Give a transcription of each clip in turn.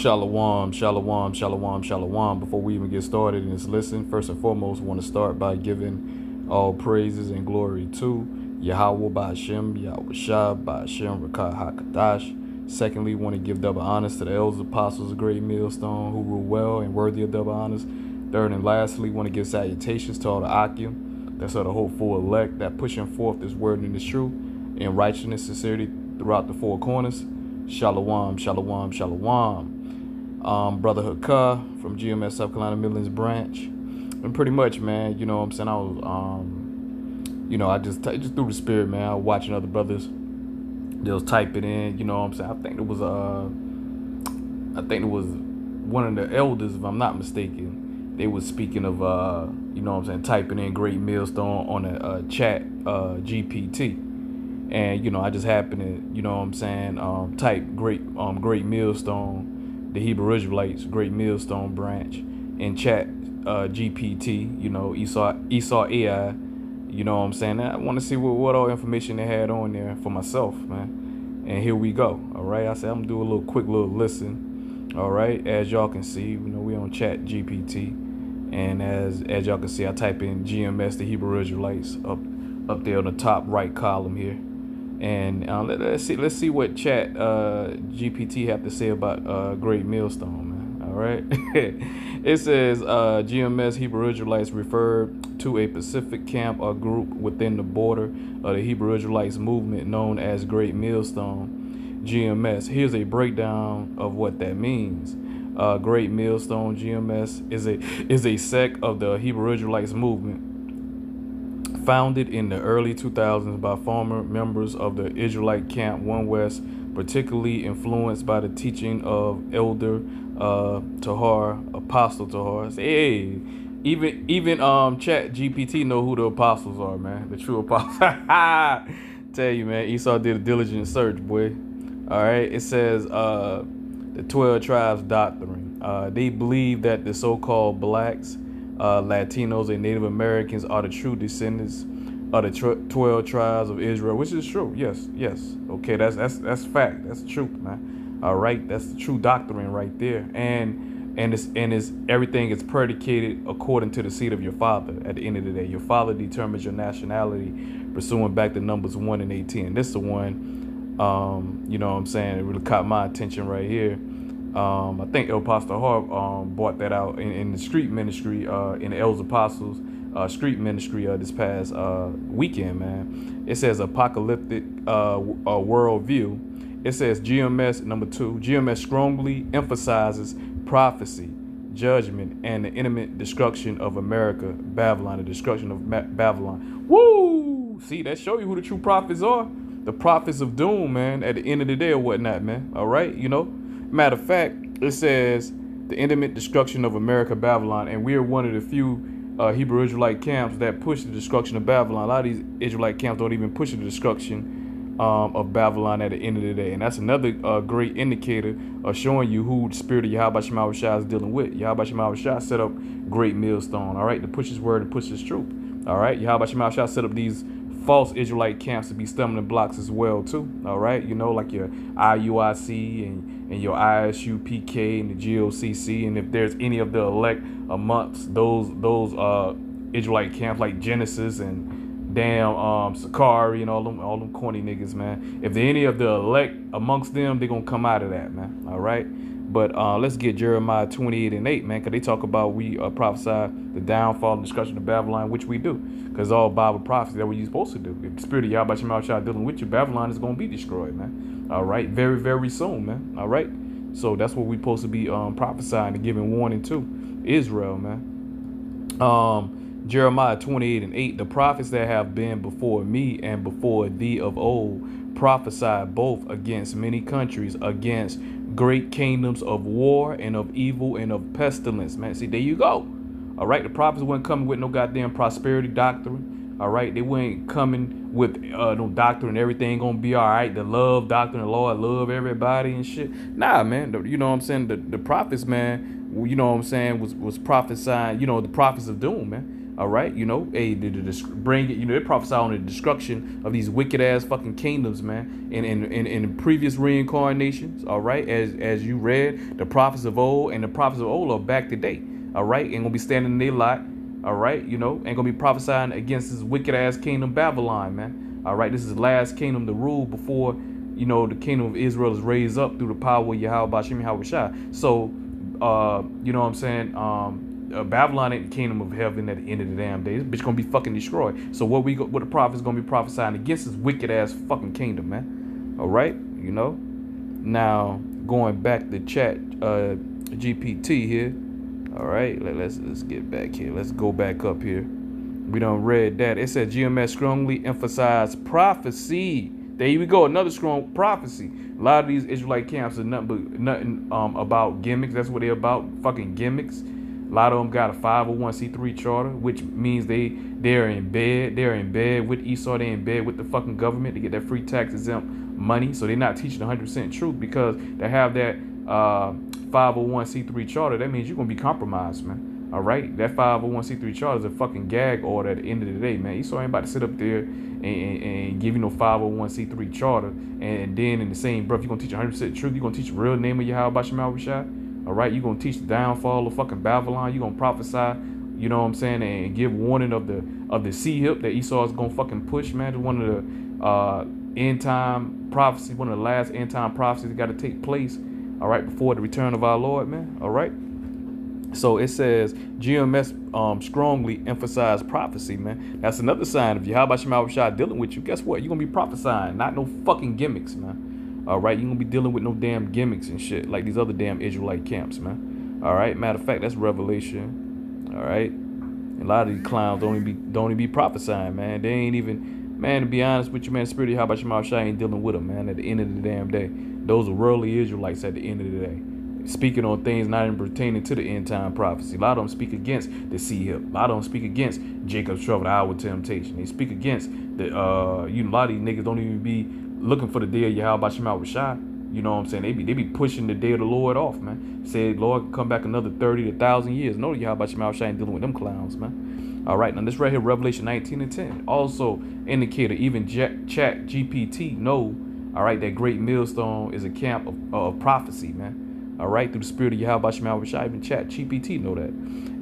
Shalom, shalom, shalom, shalom. Before we even get started in this listen, first and foremost, want to start by giving all praises and glory to Yahawah, bahasham, Yahawashi, bahasham, HaKadash. Secondly, want to give double honors to the Elders Apostles of Great Millstone who rule well and worthy of double honors. Third and lastly, want to give salutations to all the Akim, that's all the hopeful elect that pushing forth this word and this truth in righteousness, sincerity throughout the four corners. Shalom, shalom, shalom. Brotherhood Ka from GMS South Carolina Midlands branch. And pretty much, man, you know what I'm saying, I was, I just through the spirit, man, I was watching other brothers. They was typing in, you know what I'm saying, I think it was one of the elders, if I'm not mistaken. They was speaking of, you know what I'm saying, typing in Great Millstone on a chat GPT. And, you know, I just happened to, you know what I'm saying, type Great Millstone, the Hebrew Israelites, Great Millstone branch, in chat GPT, you know, Esau AI, you know what I'm saying. I want to see what all information they had on there for myself, man. And here we go, all right. I said I'm going to do a quick little listen, all right. As y'all can see, you know, we on chat GPT. And as y'all can see, I type in GMS, the Hebrew Israelites, up there on the top right column here. And let's see what chat GPT have to say about Great Millstone, man. All right. It says GMS Hebrew Israelites refer to a Pacific camp or group within the border of the Hebrew Israelites movement known as Great Millstone GMS. Here's a breakdown of what that means. Great Millstone GMS is a sect of the Hebrew Israelites movement founded in the early 2000s by former members of the Israelite Camp One West, particularly influenced by the teaching of Elder Apostle Tahar. Hey, even Chat GPT know who the apostles are, man. The true apostles. Tell you, man, Esau did a diligent search, boy. All right, it says the 12 tribes doctrine. They believe that the so-called blacks, Latinos, and Native Americans are the true descendants of the 12 tribes of Israel, which is true. Yes. Okay, that's fact. That's the truth, man. All right, that's the true doctrine right there. And it's everything is predicated according to the seed of your father. At the end of the day, your father determines your nationality, pursuing back to Numbers 1 and 18. This is the one, you know what I'm saying, it really caught my attention right here. I think El Pastor Harp brought that out in the street ministry, in the Elders Apostles street ministry this past weekend, man. It says apocalyptic worldview. It says GMS, number 2, GMS strongly emphasizes prophecy, judgment, and the imminent destruction of America, Babylon, the destruction of Babylon. Woo! See, that show you who the true prophets are. The prophets of doom, man, at the end of the day or whatnot, man. All right, you know. Matter of fact, it says the imminent destruction of America, Babylon, and we are one of the few Hebrew Israelite camps that push the destruction of Babylon. A lot of these Israelite camps don't even push the destruction of Babylon at the end of the day. And that's another great indicator of showing you who the spirit of Yahawashi is dealing with. Yahawashi set up Great Millstone, all right, to push his word and push his truth. All right, Yahawashi set up these false Israelite camps to be stumbling blocks as well too. All right, you know, like your IUIC and your ISUPK and the GOCC, and if there's any of the elect amongst those Israelite camps like Genesis and damn Sakari and all them corny niggas, man. If there any of the elect amongst them, they're gonna come out of that, man. All right. But let's get Jeremiah 28 and 8, man, because they talk about we prophesy the downfall and destruction of Babylon, which we do, because all Bible prophecy, that's what you're supposed to do. If the spirit of Yahawashi dealing with you, Babylon is going to be destroyed, man. All right, very, very soon, man. All right, so that's what we're supposed to be prophesying and giving warning to Israel, man. Jeremiah 28 and 8, the prophets that have been before me and before thee of old prophesied both against many countries, against great kingdoms of war and of evil and of pestilence, man. See, there you go. All right, the prophets weren't coming with no goddamn prosperity doctrine. All right, they weren't coming with no doctrine, everything gonna be all right, the love doctrine, the Lord love everybody and shit. Nah, man, you know what I'm saying, the prophets, man, you know what I'm saying, was prophesying, you know, the prophets of doom, man. All right, hey, bring it. They prophesy on the destruction of these wicked ass fucking kingdoms, man. In previous reincarnations, all right, as you read, the prophets of old and the prophets of old are back today, all right, ain't gonna be standing in their lot, all right, ain't gonna be prophesying against this wicked ass kingdom Babylon, man. All right, this is the last kingdom to rule before, the kingdom of Israel is raised up through the power of Yahawah, bahasham, Yahawah. So, you know what I'm saying? Babylon ain't the kingdom of heaven at the end of the damn day. This bitch gonna be fucking destroyed. So what the prophet's gonna be prophesying against this wicked ass fucking kingdom, man. All right, Now going back to chat GPT here. All right, let's get back here. Let's go back up here. We done read that. It said GMS strongly emphasize prophecy. There we go, another strong prophecy. A lot of these Israelite camps are nothing about gimmicks. That's what they're about, fucking gimmicks. A lot of them got a 501c3 charter, which means they're in bed. They're in bed with Esau. They're in bed with the fucking government to get that free tax exempt money. So they're not teaching 100% truth, because to have that 501c3 charter, that means you're gonna be compromised, man. All right, that 501c3 charter is a fucking gag order at the end of the day, man. Esau ain't about to sit up there and give you no 501c3 charter, and then in the same breath you're gonna teach 100% truth. You're gonna teach the real name of Yahawah, bahasham. All right, you're going to teach the downfall of fucking Babylon. You're going to prophesy, you know what I'm saying, and give warning of the sea hip that Esau is going to fucking push, man. It's one of the end time prophecies, one of the last end time prophecies that got to take place, all right, before the return of our Lord, man. All right. So it says GMS strongly emphasize prophecy, man. That's another sign of Yahawah Shah dealing with you. Guess what? You're going to be prophesying, not no fucking gimmicks, man. All right, you gonna be dealing with no damn gimmicks and shit like these other damn Israelite camps, man. All right, matter of fact, that's Revelation. All right, a lot of these clowns don't even be prophesying, man. They ain't even, man. To be honest with you, man, the spirit of Yahawah Shah ain't dealing with them, man. At the end of the damn day, those are worldly Israelites. At the end of the day, speaking on things not even pertaining to the end time prophecy. A lot of them speak against the sea hip. A lot of them speak against Jacob's trouble, the hour of temptation. They speak against the a lot of these niggas don't even be looking for the day of Yahawah Shah. You know what I'm saying? They be pushing the day of the Lord off, man. Said Lord come back another 30 to 1,000 years. No, Yahawah Shah ain't dealing with them clowns, man. All right, now this right here, Revelation 19 and 10. Also indicator, even chat GPT know, all right, that great millstone is a camp of prophecy, man. All right, through the spirit of Yahawah Shah, even chat GPT know that.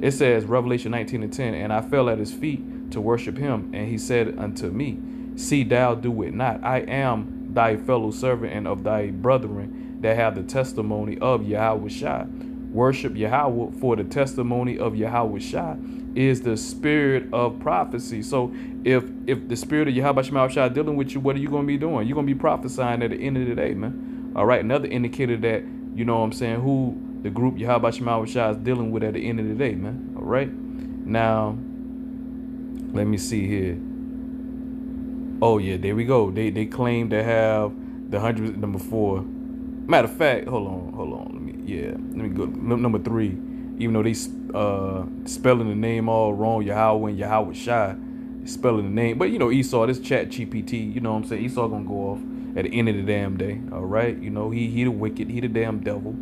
It says, Revelation 19 and 10, and I fell at his feet to worship him, and he said unto me, see thou do it not. I am thy fellow servant and of thy brethren that have the testimony of Yahawah Shah. Worship Yahawah, for the testimony of Yahawah Shah is the spirit of prophecy. So if the spirit of Yahawah Shah dealing with you, what are you going to be doing? You're going to be prophesying at the end of the day, man. All right, another indicator that, you know what I'm saying, who the group Yahawah Shah is dealing with at the end of the day, man. All right, now let me see here. Oh yeah, there we go. They claim to have the 100 number 4. Matter of fact, hold on. Let me go number 3. Even though they spelling the name all wrong, Yahawah and Yahawah Shah, spelling the name. But Esau, this chat GPT, you know what I'm saying? Esau gonna go off at the end of the damn day. All right, he the wicked, he the damn devil.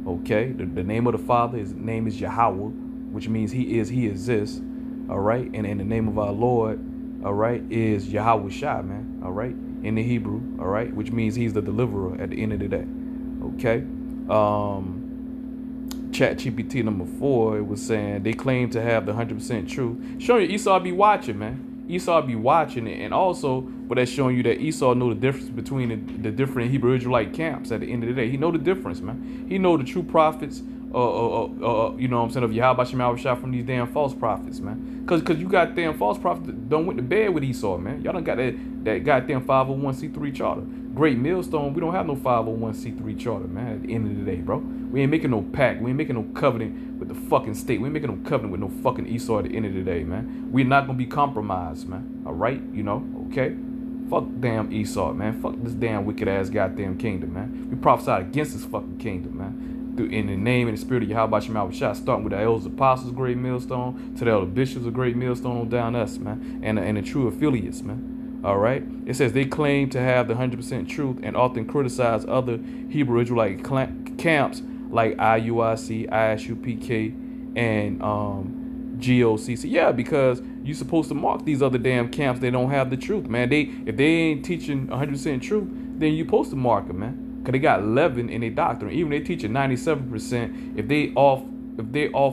Okay, the name of the Father, his name is Yahawah, which means he exists. All right, and in the name of our Lord, all right, is Yahawah Shah, man. All right, in the Hebrew, all right, which means he's the deliverer at the end of the day. Okay. Chat GPT number 4, it was saying they claim to have the 100% truth. Showing you Esau be watching, man. Esau be watching it, and also, but that's showing you that Esau know the difference between the different Hebrew Israelite camps. At the end of the day, he know the difference, man. He know the true prophets, you know what I'm saying, of Yahawah Shah from these damn false prophets, man. Cause you got damn false prophets that done went to bed with Esau, man. Y'all done got that goddamn 501c3 charter. Great millstone, we don't have no 501c3 charter, man. At the end of the day, bro, we ain't making no pact. We ain't making no covenant with the fucking state. We ain't making no covenant with no fucking Esau at the end of the day, man. We're not gonna be compromised, man. All right, okay. Fuck damn Esau, man. Fuck this damn wicked ass goddamn kingdom, man. We prophesied against this fucking kingdom, man. In the name and the spirit of Yahawah Shah, starting with the Elders Apostles of great millstone to the Elder Bishops of great millstone on down us, man, and the true affiliates, man. All right. It says they claim to have the 100% truth and often criticize other Hebrew Israelite camps like IUIC, ISUPK, and GOCC. Yeah, because You supposed to mark these other damn camps. They don't have the truth, man. If they ain't teaching 100% truth, then you supposed to mark them, man. Cause they got leaven in their doctrine. Even they teaching 97%. If they off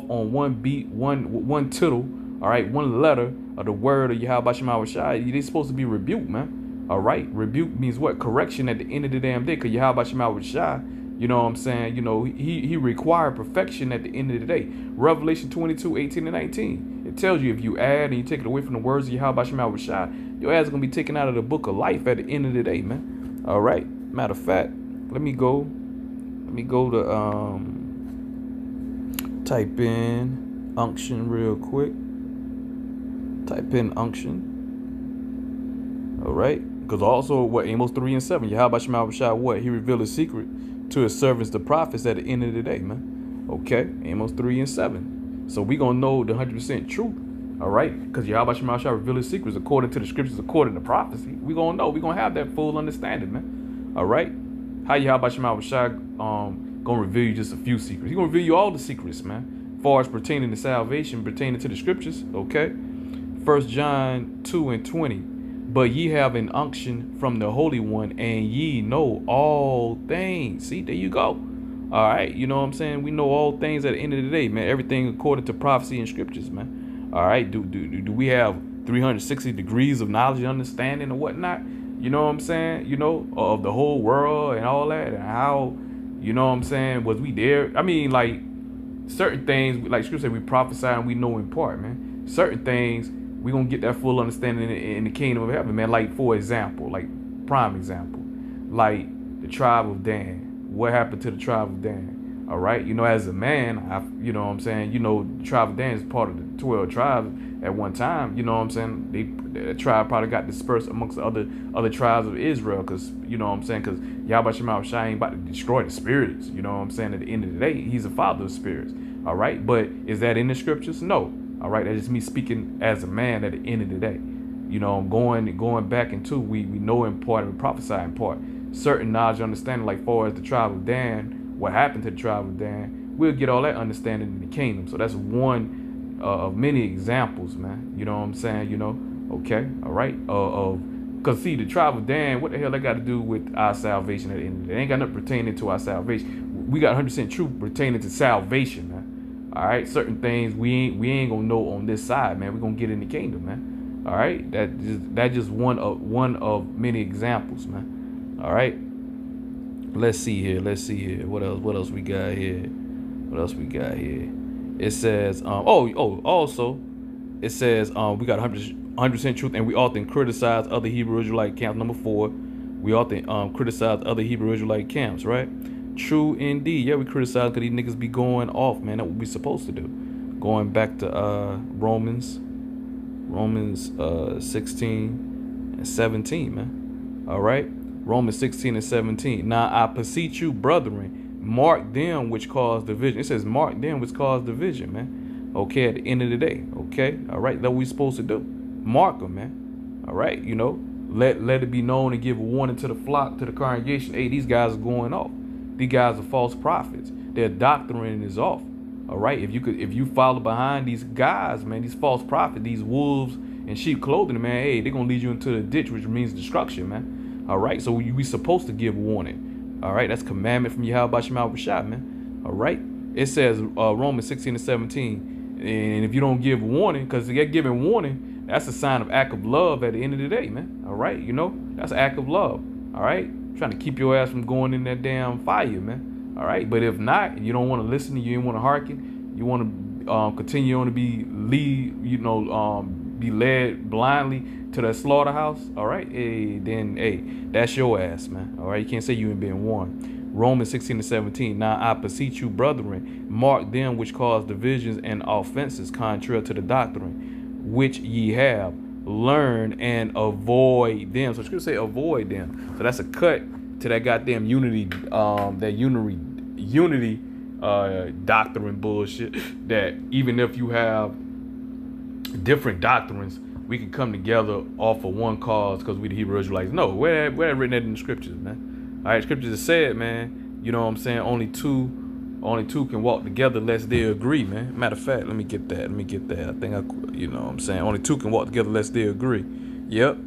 on one beat, one tittle, all right, one letter of the word of Yahawashi, they supposed to be rebuked, man. All right, rebuke means what? Correction at the end of the damn day. Cause Yahawashi, you know what I'm saying? You know, he required perfection at the end of the day. Revelation 22:18-19. It tells you if you add and you take it away from the words of Yahawashi, your ass is gonna be taken out of the book of life at the end of the day, man. All right. Matter of fact, let me go to type in unction real quick. Type in unction. All right. Because also what Amos 3:7, Yahawashi, what? He revealed his secret to his servants, the prophets, at the end of the day, man. Okay. Amos 3:7. So we gonna know the 100% truth. All right. Because Yahawashi revealed his secrets according to the scriptures, according to prophecy. We gonna know. We gonna have that full understanding, man. All right. How Yahawashi gonna reveal you just a few secrets. He gonna reveal you all the secrets, man. As far as pertaining to salvation, pertaining to the scriptures, okay? 1 John 2:20. But ye have an unction from the Holy One, and ye know all things. See, there you go. All right, you know what I'm saying? We know all things at the end of the day, man. Everything according to prophecy and scriptures, man. All right, do we have 360 degrees of knowledge and understanding or whatnot? You know what I'm saying? You know, of the whole world and all that, and how, you know what I'm saying, was we there? I mean, like, certain things, like scripture said, we prophesy and we know in part, man. Certain things, we gonna get that full understanding in the kingdom of heaven, man. Like, for example, like, prime example, like the tribe of Dan. What happened to the tribe of Dan? All right, you know, as a man, you know what I'm saying, you know, the tribe of Dan is part of the 12 tribes at one time. You know what I'm saying? The tribe probably got dispersed amongst the other tribes of Israel, because, you know what I'm saying, because Yahawashi ain't about to destroy the spirits. You know what I'm saying? At the end of the day, he's a father of spirits. All right, but is that in the scriptures? No. All right, that's just me speaking as a man at the end of the day. You know, I'm going back into, we know in part and we prophesy in part. Certain knowledge, understanding, like far as the tribe of Dan, what happened to the tribe of Dan, we'll get all that understanding in the kingdom. So that's one of many examples, man. You know what I'm saying? You know, okay, all right. Because see, the tribe of Dan, what the hell they got to do with our salvation at the end of the day? They ain't got nothing pertaining to our salvation. We got 100% truth pertaining to salvation, man. All right, certain things we ain't gonna know on this side, man. We're gonna get in the kingdom, man. All right, that just one of many examples, man. All right, let's see here. What else we got here? It says also it says we got 100% truth, and we often criticize other Hebrew Israelite camps. Number 4, we often criticize other Hebrew Israelite camps, right? True indeed. Yeah, we criticize because these niggas be going off, man. That's what we supposed to do. Going back to Romans 16 and 17, man. All right. Romans 16 and 17. Now I beseech you, brethren, mark them which cause division. It says mark them which cause division, man. Okay, at the end of the day. Okay. All right. That's what we supposed to do. Mark them, man. All right. You know, let it be known and give a warning to the flock, to the congregation. Hey, these guys are going off. These guys are false prophets. Their doctrine is off. All right. If you follow behind these guys, man, these false prophets, these wolves in sheep clothing, man, hey, they're gonna lead you into the ditch, which means destruction, man. All right. So we supposed to give warning. All right. That's commandment from Yahawashi, man. All right. It says Romans 16 and 17. And if you don't give warning, because they're giving warning, that's a sign of act of love at the end of the day, man. All right. You know, that's an act of love. All right. Trying to keep your ass from going in that damn fire, man. All right, but if not, you don't want to listen, you don't want to hearken, you want to continue on to be led blindly to that slaughterhouse. All right, then that's your ass, man. All right, you can't say you ain't been warned. Romans 16 and 17. Now I beseech you, brethren, mark them which cause divisions and offenses contrary to the doctrine which ye have. Learn and avoid them. So it's gonna say avoid them. So that's a cut to that goddamn unity doctrine bullshit. That even if you have different doctrines, we can come together off of one cause because we the Hebrew Israelites. No, where that written that in the scriptures, man. All right, scriptures have said, man. You know what I'm saying? Only two can walk together unless they agree, man. Matter of fact, let me get that. I think You know what I'm saying? Only two can walk together unless they agree. Yep.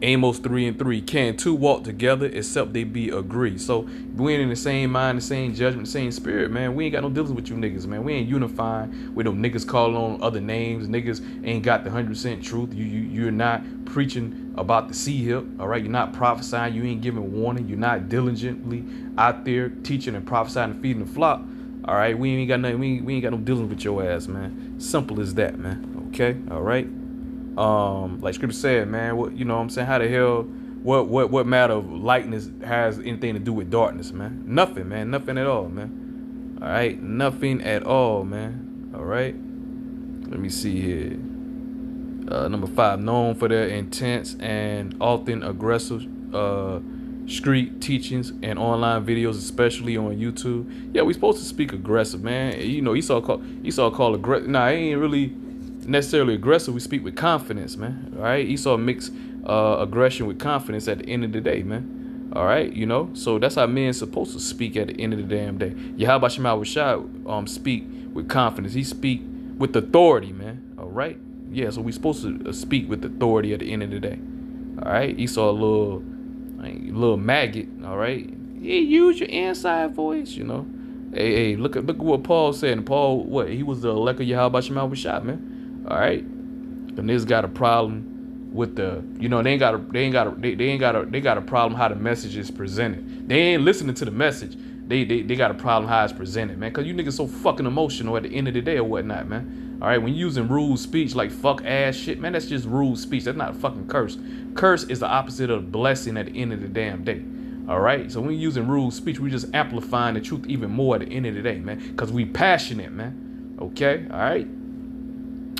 Amos 3:3. Can two walk together except they be agree? So we ain't in the same mind, the same judgment, the same spirit, man. We ain't got no dealings with you niggas, man. We ain't unifying with them niggas calling on other names. Niggas ain't got the 100% truth. You're not preaching about the sea hip, all right? You're not prophesying. You ain't giving warning. You're not diligently out there teaching and prophesying and feeding the flock. All right, we ain't got nothing. We ain't got no dealings with your ass, man. Simple as that, man. Okay, all right. Like Scripture said, man. What you know? What I'm saying, how the hell? What matter of lightness has anything to do with darkness, man? Nothing, man. Nothing at all, man. All right, nothing at all, man. All right. Let me see here. Number 5, known for their intense and often aggressive street teachings and online videos, especially on YouTube. Yeah, we supposed to speak aggressive, man. You know, Esau call aggressive. Nah, it ain't really necessarily aggressive. We speak with confidence, man. All right, Esau mix aggression with confidence at the end of the day, man. All right, you know, so that's how men supposed to speak at the end of the damn day. Yahawashi speak with confidence. He speak with authority, man. All right, yeah. So we supposed to speak with authority at the end of the day. All right, Esau a little maggot. All right, yeah, use your inside voice, you know. Hey, look at what Paul said. And Paul, he was the elect of Yahawashi, man. All right, and niggas got a problem with the, you know, they got a problem how the message is presented. They ain't listening to the message. They got a problem how it's presented, man. Cause you niggas so fucking emotional at the end of the day or whatnot, man. All right, when you using rude speech like fuck ass shit, man, that's just rude speech. That's not a fucking curse. Curse is the opposite of blessing at the end of the damn day. All right, so when you're using rude speech, we just amplifying the truth even more at the end of the day, man. Cause we passionate, man. Okay, all right.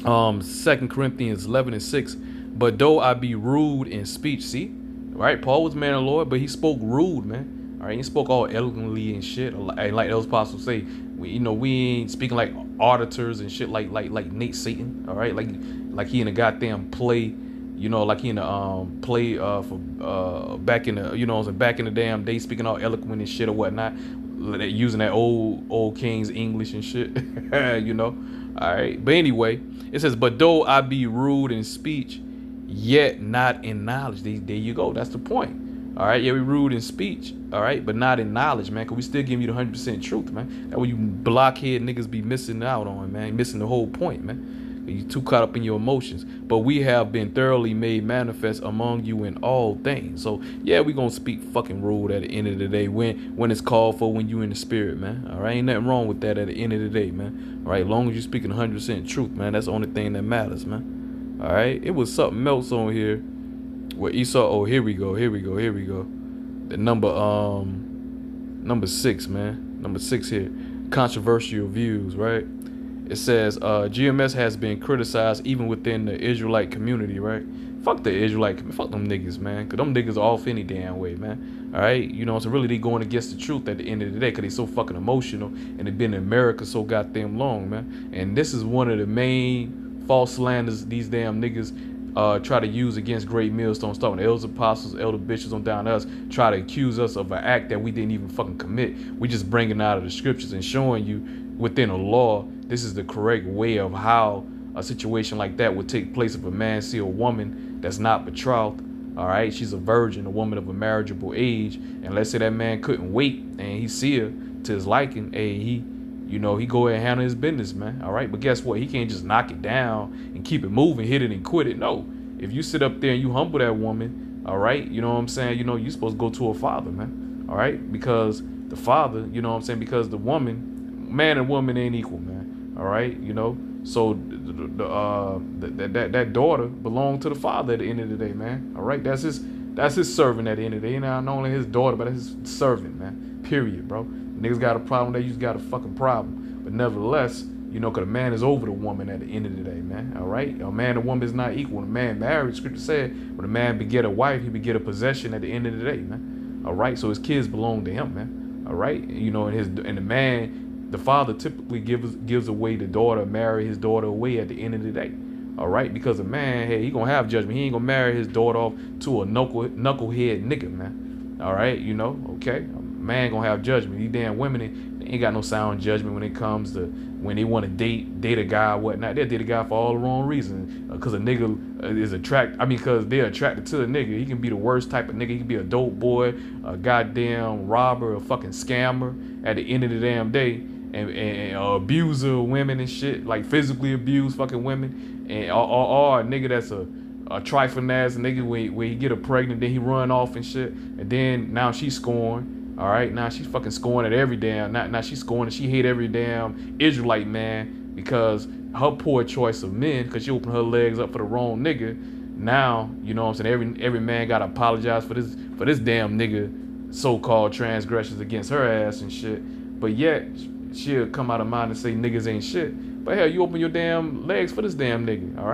2 Corinthians 11:6. But though I be rude in speech, see, right? Paul was a man of the Lord, but he spoke rude, man. All right, he spoke all eloquently and shit. Like Elders Apostles say, we ain't speaking like auditors and shit like Nate Satan. All right, like he in a goddamn play, you know, like he in a play for back in the, you know, back in the damn day, speaking all eloquent and shit or whatnot, using that old King's English and shit, you know. All right, but anyway, it says, but though I be rude in speech, yet not in knowledge. There you go. That's the point. All right. Yeah, we rude in speech. All right, but not in knowledge, man. Cause we still giving you the 100% truth, man. That what you blockhead niggas be missing out on, man. Missing the whole point, man. You too caught up in your emotions. But we have been thoroughly made manifest among you in all things. So yeah, we gonna speak fucking rude at the end of the day when it's called for, when you in the spirit, man. All right, ain't nothing wrong with that at the end of the day, man. All right, as long as you speaking 100% truth, man. That's the only thing that matters, man. All right, it was something else on here where Esau. Oh, here we go. The number 6, man. Number 6 here. Controversial views, right? It says GMS has been criticized even within the Israelite community, right? Fuck the Israelite, fuck them niggas, man. Cause them niggas are off any damn way, man. All right, you know, so really they going against the truth at the end of the day, cause they so fucking emotional and they been in America so goddamn long, man. And this is one of the main false slanders these damn niggas try to use against great millstones, starting with Elders Apostles, elder bishops on down to us, try to accuse us of an act that we didn't even fucking commit. We just bringing out of the scriptures and showing you within a law, this is the correct way of how a situation like that would take place if a man see a woman that's not betrothed. All right, she's a virgin, a woman of a marriageable age, and let's say that man couldn't wait and he see her to his liking. Hey, he go ahead and handle his business, man. All right, but guess what? He can't just knock it down and keep it moving, hit it and quit it. No, if you sit up there and you humble that woman, all right, you know what I'm saying? You know, you're supposed to go to her father, man. All right, because the father, you know what I'm saying? Because the woman, man and woman ain't equal, man. All right, you know. So that daughter belonged to the father at the end of the day, man. All right, that's his servant at the end of the day. Not only his daughter, but his servant, man. Period, bro. Niggas got a problem, they just got a fucking problem. But nevertheless, you know, cause a man is over the woman at the end of the day, man. All right, a man and woman is not equal. When a man married, scripture said, when a man beget a wife, he beget a possession at the end of the day, man. All right, so his kids belong to him, man. All right, you know, and the man. The father typically gives away the daughter, marry his daughter away at the end of the day. All right, because a man, hey, he gonna have judgment. He ain't gonna marry his daughter off to a knucklehead nigga, man. All right, you know, okay. man gonna have judgment. These damn women, they ain't got no sound judgment when it comes to when they want to date a guy or whatnot. They'll date a guy for all the wrong reasons. Because a nigga is because they're attracted to a nigga. He can be the worst type of nigga. He can be a dope boy, a goddamn robber, a fucking scammer at the end of the damn day. And abuser of women and shit, like physically abuse fucking women. And or a nigga that's a trifling ass nigga where he get her pregnant, then he run off and shit. And then now she's scorned. All right, now she's fucking scoring at every damn. Now she's scoring and she hate every damn Israelite man because her poor choice of men, because she opened her legs up for the wrong nigga. Now, you know what I'm saying, every man gotta apologize for this damn nigga so-called transgressions against her ass and shit. But yet she'll come out of mind and say niggas ain't shit. But hell, you open your damn legs for this damn nigga. All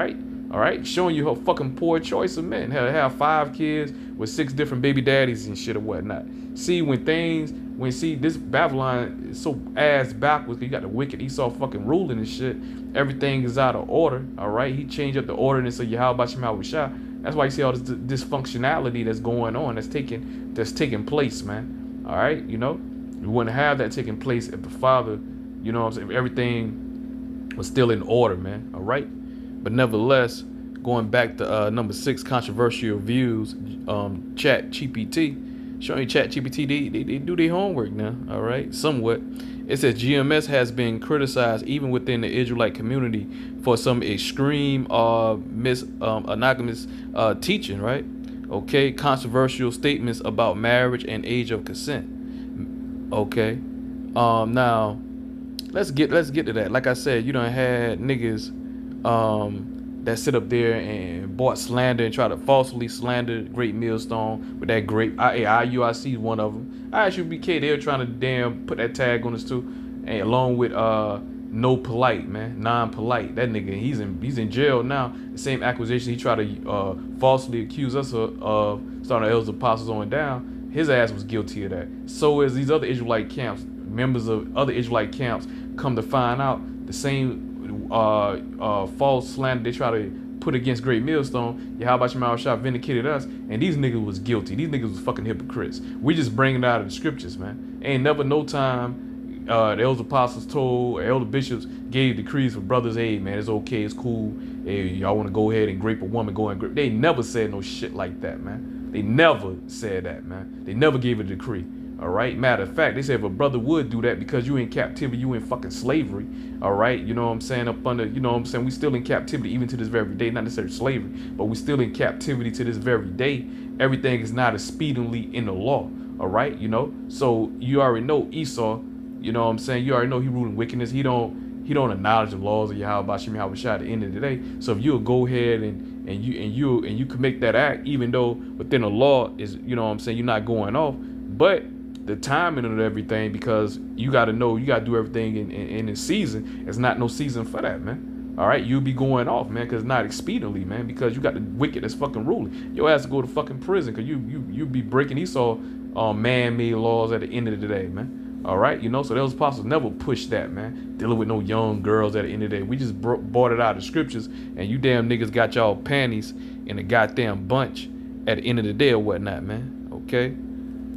right, showing you her fucking poor choice of men. Hell, have 5 kids with 6 different baby daddies and shit or whatnot. See, this Babylon is so ass backwards, you got the wicked Esau fucking ruling and shit. Everything is out of order. All right, he changed up the ordinance of Yahawashi. That's why you see all this dysfunctionality that's going on, that's taking place, man. All right, you know, we wouldn't have that taking place if the Father, you know what I'm saying, if everything was still in order, man. All right. But nevertheless, going back to number 6, controversial views, Chat GPT, showing Chat GPT, they do their homework now, all right, somewhat. It says GMS has been criticized even within the Israelite community for some extreme monogamous teaching, right? Okay, controversial statements about marriage and age of consent. Okay, now let's get to that. Like I said, you done had niggas that sit up there and bought slander and try to falsely slander Great Millstone with that great IUIC is one of them. ISUBK, they're trying to damn put that tag on us too, and along with no polite, man, non-polite. That nigga, he's in jail now. The same accusation he tried to falsely accuse us of starting the Elders Apostles on down. His ass was guilty of that. So is these other Israelite camps, members of other Israelite camps, come to find out the same false slander they try to put against Great Millstone. Yahawashi vindicated us, and these niggas was guilty. These niggas was fucking hypocrites. We just bringing it out of the scriptures, man. Ain't never no time the Elders Apostles told, Elder Bishops gave decrees for brothers, hey man, it's okay, it's cool. Hey, y'all want to go ahead and grape a woman, go and grape. They never said no shit like that, man. They never said that, man. They never gave a decree. All right. Matter of fact, they said if a brother would do that because you in captivity, you in fucking slavery. All right. You know what I'm saying? Up under, you know what I'm saying? We still in captivity even to this very day, not necessarily slavery, but we still in captivity to this very day. Everything is not expediently in the law. All right. You know, so you already know Esau, you know what I'm saying? You already know he ruling wickedness. He don't acknowledge the laws of Yahawashi at the end of the day. So if you'll go ahead and you commit that act, even though within the law is, you know what I'm saying, you're not going off, but the timing of everything, because you got to know, you got to do everything in the season. It's not no season for that, man. All right, you'll be going off, man, because not expediently, man, because you got the wicked that's fucking ruling. Your ass to go to fucking prison because you be breaking Esau man-made laws at the end of the day, man. All right, you know, so those apostles never push that, man. Dealing with no young girls at the end of the day. We just bought it out of the scriptures, and you damn niggas got y'all panties in a goddamn bunch at the end of the day or whatnot, man. Okay.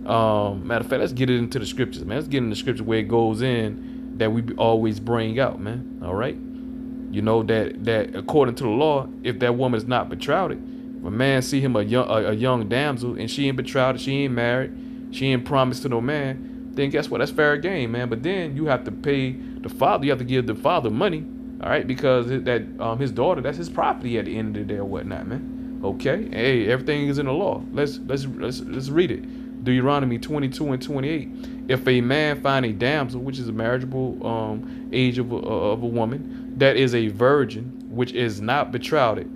Matter of fact, let's get it into the scriptures, man. Let's get in the scripture where it goes in that we always bring out, man. All right. You know that according to the law, if that woman is not betrothed, if a man see him a young damsel and she ain't betrothed, she ain't married, she ain't promised to no man, then guess what? That's fair game, man. But then you have to pay the father. You have to give the father money, all right, because his daughter, that's his property at the end of the day or whatnot, man. Okay. Hey, everything is in the law. Let's read it. Deuteronomy 22 and 28. If a man find a damsel, which is a marriageable age of a woman, that is a virgin, which is not betrothed,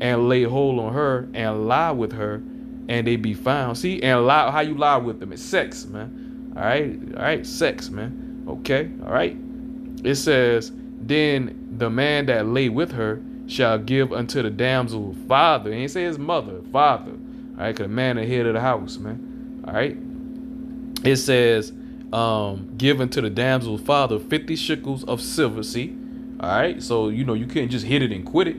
and lay hold on her and lie with her, and they be found. See, and lie, how you lie with them? It's sex, man. All right, sex, man. Okay, all right. It says, then the man that lay with her shall give unto the damsel father. He ain't say his mother, father. All right, because the man the head of the house, man. All right. It says, give unto the damsel's father 50 shekels of silver. See, all right. So you know you couldn't just hit it and quit it.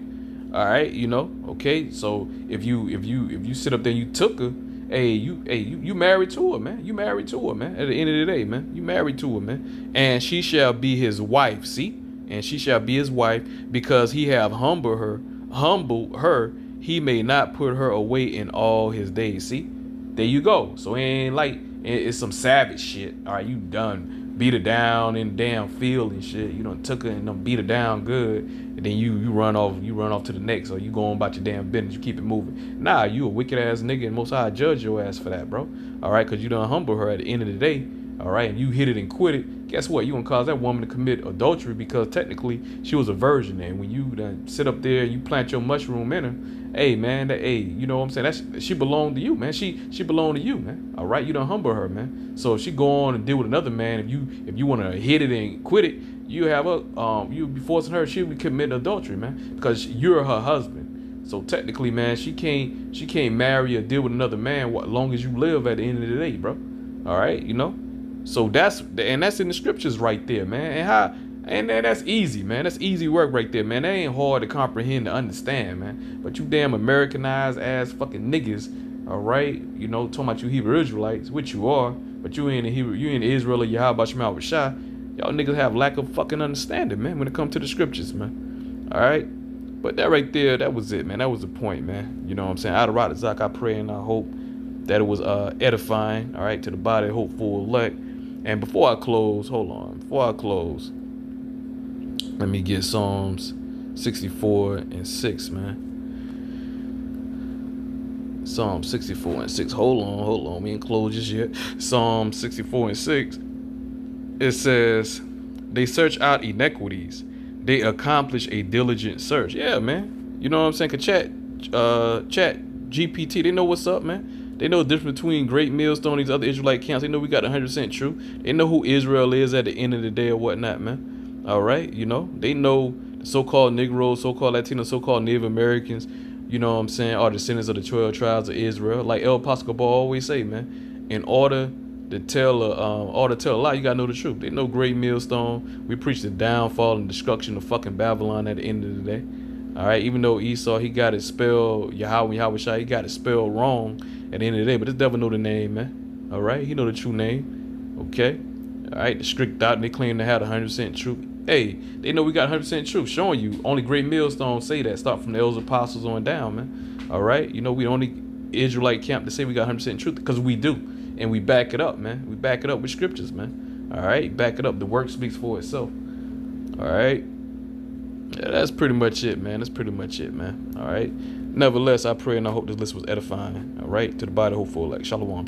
All right, you know. Okay. So if you sit up there, and you took her, You married to her, man. You married to her, man. At the end of the day, man, you married to her, man. And she shall be his wife. See, and she shall be his wife, because he have humbled her. He may not put her away in all his days. See, there you go. So it ain't like it's some savage shit. All right, you done beat her down in the damn field and shit. You done took her and done beat her down good, and then you run off to the next, or you go on about your damn business. You keep it moving. Nah, you a wicked ass nigga, and Most High judge your ass for that, bro. All right, because you done humble her at the end of the day. All right, and you hit it and quit it. Guess what? You gonna cause that woman to commit adultery, because technically she was a virgin. And when you done sit up there and you plant your mushroom in her, hey man, you know what I'm saying? She belonged to you, man. She belonged to you, man. All right, you done humble her, man. So if she go on and deal with another man, if you want to hit it and quit it, you have you be forcing her. She'll be committing adultery, man, because you're her husband. So technically, man, she can't marry or deal with another man as long as you live at the end of the day, bro. All right, you know. So that's in the scriptures right there, man. And that's easy, man. That's easy work right there, man. That ain't hard to comprehend, to understand, man. But you damn Americanized ass fucking niggas, all right? You know, talking about you Hebrew Israelites, which you are, but you ain't Israel or Yahawashi. Y'all niggas have lack of fucking understanding, man, when it comes to the scriptures, man. All right? But that right there, that was it, man. That was the point, man. You know what I'm saying? Out of Zach, I pray and I hope that it was edifying, all right, to the body, hopeful elect. And before I close, let me get Psalms 64 and 6, man. Psalm 64 and 6. Hold on. We ain't closed just yet. Psalm 64 and 6. It says, they search out iniquities. They accomplish a diligent search. Yeah, man. You know what I'm saying? Cause chat GPT, they know what's up, man. They know the difference between Great Millstone and these other Israelite camps. They know we got 100% true. They know who Israel is at the end of the day or whatnot, man. All right, you know. They know the so-called Negroes, so-called Latinos, so-called Native Americans, you know what I'm saying, are descendants of the 12 tribes of Israel. Like Elders Apostles always say, man, in order to tell a lie, you gotta know the truth. They know Great Millstone. We preach the downfall and destruction of fucking Babylon at the end of the day. All right, even though Esau, he got it spelled Yahawah, he got it spelled wrong at the end of the day, but this devil know the name, man. All right, he know the true name. Okay, all right, the strict doctrine, they claim to have 100% truth. Hey, they know we got 100% truth, showing you only Great Millstone say that. Start from the Elders Apostles on down, man. All right, you know we the only Israelite camp to say we got 100% truth, because we do, and we back it up, man. We back it up with scriptures, man. All right, back it up. The work speaks for itself. All right. Yeah, that's pretty much it, man. All right. Nevertheless, I pray and I hope this list was edifying. All right. To the body, hopeful. Like, shalom.